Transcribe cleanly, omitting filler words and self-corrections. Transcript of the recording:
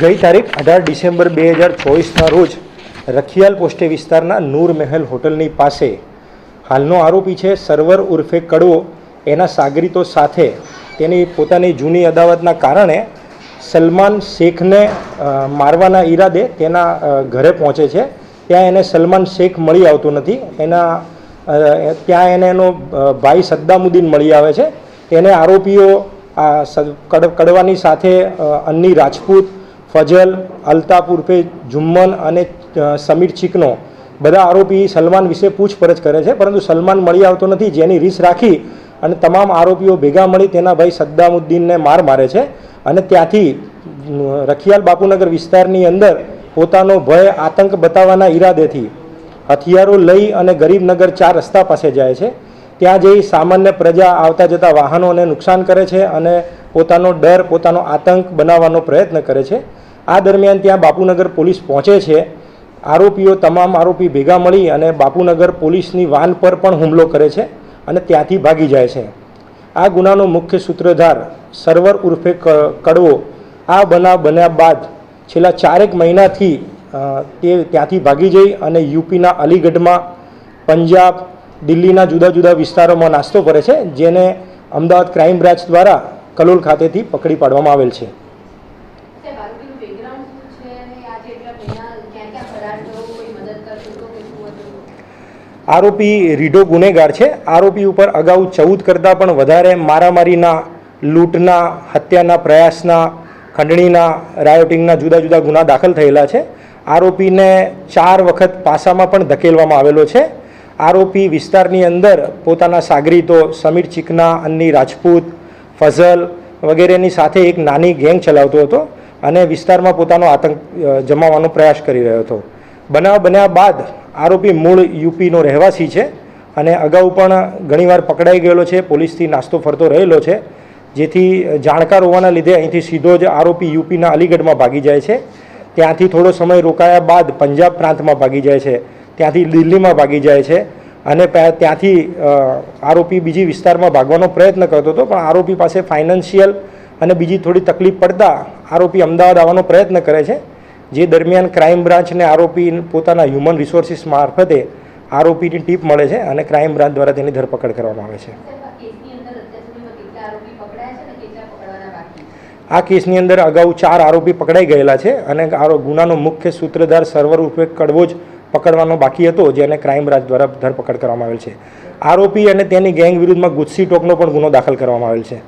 ગઈ તારીખ 18 ડિસેમ્બર 2024ના રોજ રખિયાલ પોસ્ટે વિસ્તારના નૂર મહેલ હોટલની પાસે હાલનો આરોપી છે સરવર ઉર્ફે કડવો એના સાગરીતો સાથે તેની પોતાની જૂની અદાવતના કારણે સલમાન શેખને મારવાના ઈરાદે તેના ઘરે પહોંચે છે। ત્યાં એને સલમાન શેખ મળી આવતો નથી, ત્યાં એને એનો ભાઈ સદ્દામુદ્દીન મળી આવે છે। તેને આરોપીઓ કડવાની સાથે અન્ની રાજપૂત, ફજલ, અલ્તાફ ઉર્ફે જુમ્મન અને સમીર ચીકનો બધા આરોપી સલમાન વિશે પૂછપરછ કરે છે, પરંતુ સલમાન મળી આવતો નથી, જેની રીસ રાખી અને તમામ આરોપીઓ ભેગા મળી તેના ભાઈ સદ્દામુદ્દીનને મારે છે અને ત્યાંથી રખિયાલ બાપુનગર વિસ્તારની અંદર પોતાનો ભય આતંક બતાવવાના ઈરાદેથી હથિયારો લઈ અને ગરીબનગર 4 રસ્તા પાસે જાય છે। ત્યાં જઈ સામાન્ય પ્રજા આવતા જતા વાહનોને નુકસાન કરે છે અને પોતાનો ડર, પોતાનો આતંક બનાવવાનો પ્રયત્ન કરે છે। આ દરમિયાન ત્યાં બાપુનગર પોલીસ પહોંચે છે। આરોપીઓ તમામ આરોપી ભેગા મળી અને બાપુનગર પોલીસની વાન પર પણ હુમલો કરે છે અને ત્યાંથી ભાગી જાય છે। આ ગુનાનો મુખ્ય સૂત્રધાર સરવર ઉર્ફે કડવો આ બનાવ બન્યા બાદ છેલ્લા 4 મહિનાથી તે ત્યાંથી ભાગી જઈ અને યુપીના અલીગઢમાં, પંજાબ, દિલ્હીના જુદા જુદા વિસ્તારોમાં નાસ્તો કરે છે, જેને અમદાવાદ ક્રાઇમ બ્રાન્ચ દ્વારા કલોલ ખાતેથી પકડી પાડવામાં આવેલ છે। આરોપી રીઢો ગુનેગાર છે। આરોપી ઉપર અગાઉ 14 કરતાં પણ વધારે મારામારીના, લૂંટના, હત્યાના પ્રયાસના, ખંડણીના, રાયોટિંગના જુદા જુદા ગુના દાખલ થયેલા છે। આરોપીને 4 વખત પાસામાં પણ ધકેલવામાં આવેલો છે। આરોપી વિસ્તારની અંદર પોતાના સાગરીતો સમીર ચીકના, અન્ની રાજપૂત, ફઝલ વગેરેની સાથે એક નાની ગેંગ ચલાવતો હતો અને વિસ્તારમાં પોતાનો આતંક જમાવવાનો પ્રયાસ કરી રહ્યો હતો। બનાવ બન્યા બાદ આરોપી મૂળ યુપીનો રહેવાસી છે અને અગાઉ પણ ઘણીવાર પકડાઈ ગયેલો છે, પોલીસથી નાસ્તો ફરતો રહેલો છે, જેથી જાણકાર હોવાના લીધે અહીંથી સીધો જ આરોપી યુપીના અલીગઢમાં ભાગી જાય છે। ત્યાંથી થોડો સમય રોકાયા બાદ પંજાબ પ્રાંતમાં ભાગી જાય છે, ત્યાંથી દિલ્હીમાં ભાગી જાય છે અને ત્યાંથી આરોપી બીજી વિસ્તારમાં ભાગવાનો પ્રયત્ન કરતો હતો, પણ આરોપી પાસે ફાઇનાન્શિયલ અને બીજી થોડી તકલીફ પડતા આરોપી અમદાવાદ આવવાનો પ્રયત્ન કરે છે। જે દરમિયાન ક્રાઇમ બ્રાન્ચને આરોપી પોતાના હ્યુમન રિસોર્સિસ મારફતે આરોપીની ટીપ મળે છે અને ક્રાઇમ બ્રાન્ચ દ્વારા તેની ધરપકડ કરવામાં આવે છે। આ કેસની અંદર અગાઉ 4 આરોપી પકડાઈ ગયેલા છે અને ગુનાનો મુખ્ય સૂત્રધાર સરવર ઉર્ફે કડવો જ પકડવાનો બાકી હતો, જેને ક્રાઇમ બ્રાન્ચ દ્વારા ધરપકડ કરવામાં આવેલ છે। આરોપી અને તેની ગેંગ વિરુદ્ધમાં ગુસ્સી ટોકનો પણ ગુનો દાખલ કરવામાં આવેલ છે।